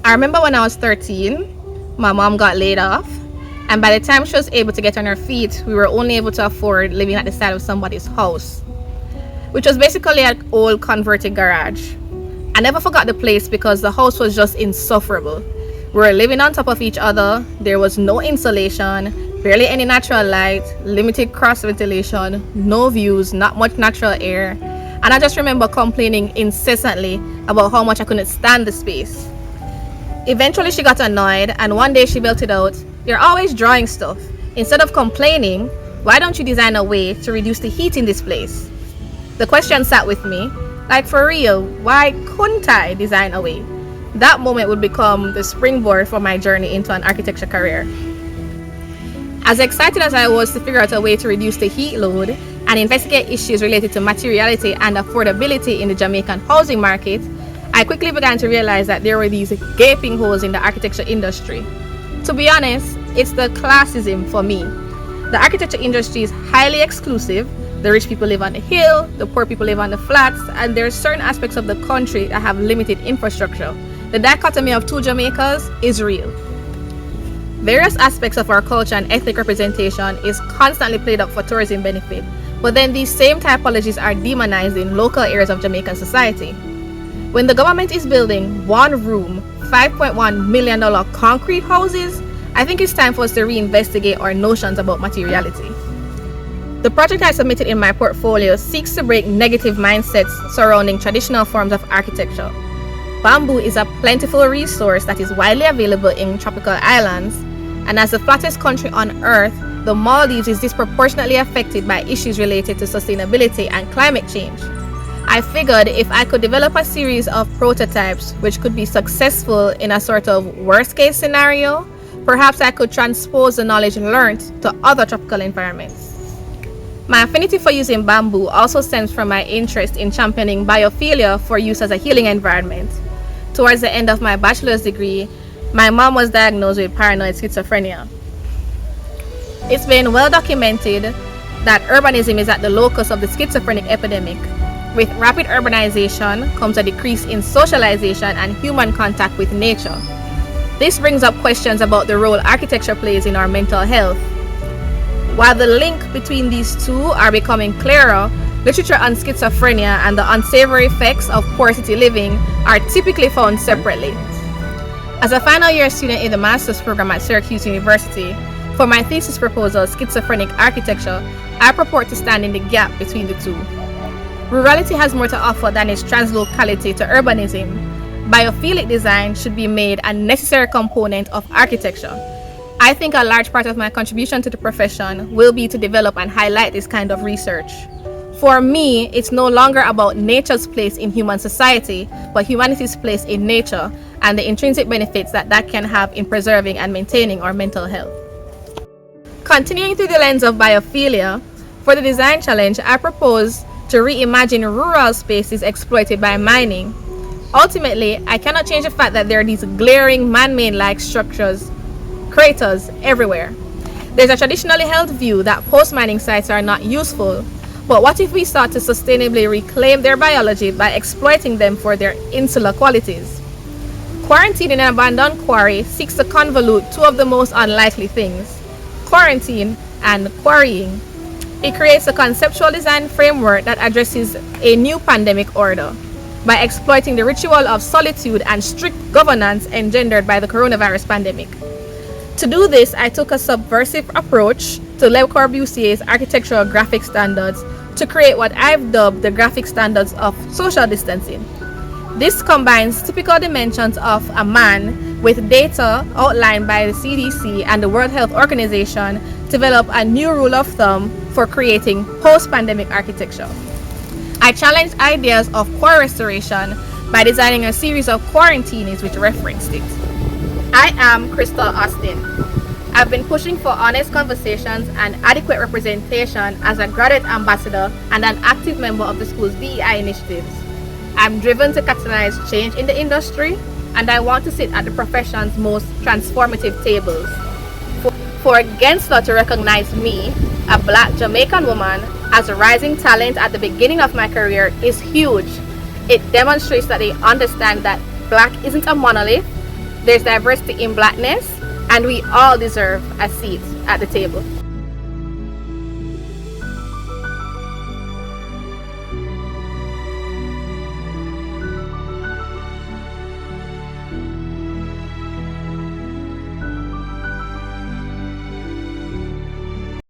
I remember when I was 13, my mom got laid off, and by the time she was able to get on her feet, we were only able to afford living at the side of somebody's house, which was basically an old converted garage. I never forgot the place because the house was just insufferable. We were living on top of each other, there was no insulation, barely any natural light, limited cross ventilation, no views, not much natural air, and I just remember complaining incessantly about how much I couldn't stand the space. Eventually she got annoyed, and one day she belted out, "You're always drawing stuff. Instead of complaining, why don't you design a way to reduce the heat in this place?" The question sat with me, like, for real, why couldn't I design a way? That moment would become the springboard for my journey into an architecture career. As excited as I was to figure out a way to reduce the heat load and investigate issues related to materiality and affordability in the Jamaican housing market, I quickly began to realize that there were these gaping holes in the architecture industry. To be honest, it's the classism for me. The architecture industry is highly exclusive. The rich people live on the hill, the poor people live on the flats, and there are certain aspects of the country that have limited infrastructure. The dichotomy of two Jamaicas is real. Various aspects of our culture and ethnic representation is constantly played up for tourism benefit, but then these same typologies are demonized in local areas of Jamaican society. When the government is building one room, $5.1 million concrete houses, I think it's time for us to reinvestigate our notions about materiality. The project I submitted in my portfolio seeks to break negative mindsets surrounding traditional forms of architecture. Bamboo is a plentiful resource that is widely available in tropical islands, and as the flattest country on earth, the Maldives is disproportionately affected by issues related to sustainability and climate change. I figured if I could develop a series of prototypes which could be successful in a sort of worst case scenario, perhaps I could transpose the knowledge learned to other tropical environments. My affinity for using bamboo also stems from my interest in championing biophilia for use as a healing environment. Towards the end of my bachelor's degree, my mom was diagnosed with paranoid schizophrenia. It's been well documented that urbanism is at the locus of the schizophrenic epidemic. With rapid urbanization comes a decrease in socialization and human contact with nature. This brings up questions about the role architecture plays in our mental health. While the link between these two are becoming clearer, literature on schizophrenia and the unsavory effects of poor city living are typically found separately. As a final year student in the master's program at Syracuse University, for my thesis proposal, Schizophrenic Architecture, I purport to stand in the gap between the two. Rurality has more to offer than its translocality to urbanism. Biophilic design should be made a necessary component of architecture. I think a large part of my contribution to the profession will be to develop and highlight this kind of research. For me, it's no longer about nature's place in human society, but humanity's place in nature and the intrinsic benefits that that can have in preserving and maintaining our mental health. Continuing through the lens of biophilia, for the design challenge, I propose to reimagine rural spaces exploited by mining. Ultimately, I cannot change the fact that there are these glaring man-made-like structures, craters everywhere. There's a traditionally held view that post-mining sites are not useful, but what if we start to sustainably reclaim their biology by exploiting them for their insular qualities? Quarantine in an abandoned quarry seeks to convolute two of the most unlikely things: quarantine and quarrying. It creates a conceptual design framework that addresses a new pandemic order by exploiting the ritual of solitude and strict governance engendered by the coronavirus pandemic. To do this, I took a subversive approach to Le Corbusier's architectural graphic standards to create what I've dubbed the graphic standards of social distancing. This combines typical dimensions of a man with data outlined by the CDC and the World Health Organization to develop a new rule of thumb for creating post-pandemic architecture. I challenged ideas of core restoration by designing a series of quarantines which referenced it. I am Krystol Austin. I've been pushing for honest conversations and adequate representation as a graduate ambassador and an active member of the school's DEI initiatives. I'm driven to catalyze change in the industry, and I want to sit at the profession's most transformative tables. For Gensler to recognize me, a Black Jamaican woman, as a rising talent at the beginning of my career is huge. It demonstrates that they understand that Black isn't a monolith, there's diversity in Blackness, and we all deserve a seat at the table.